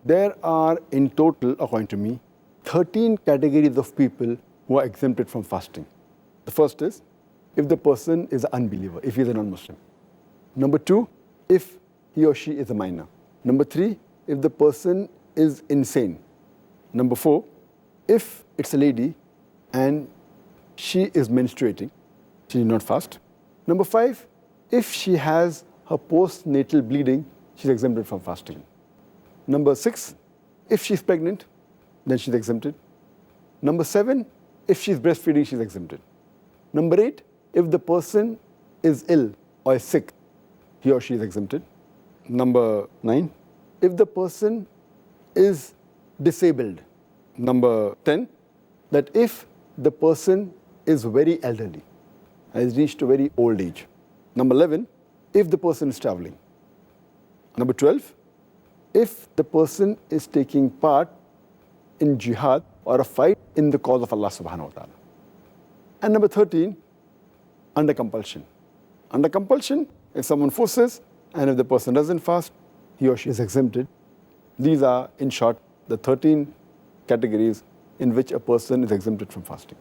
there are in total, according to me, 13 categories of people who are exempted from fasting. The first is if the person is an unbeliever, if he is a non-Muslim. Number 2, if he or she is a minor. Number 3, if the person is insane. Number 4, if it's a lady and she is menstruating, she need not fast. Number 5, if she has her postnatal bleeding, she's exempted from fasting. Number 6, if she's pregnant, then she's exempted. Number 7, if she's breastfeeding, she's exempted. Number 8, if the person is ill or is sick, he or she is exempted. Number 9, if the person is disabled. Number 10, that if the person is very elderly, has reached a very old age. Number 11, if the person is traveling. Number 12, if the person is taking part in jihad or a fight in the cause of Allah subhanahu wa ta'ala. And number 13, under compulsion. Under compulsion, if someone forces and if the person doesn't fast, he or she is exempted. These are, in short, the 13 categories in which a person is exempted from fasting.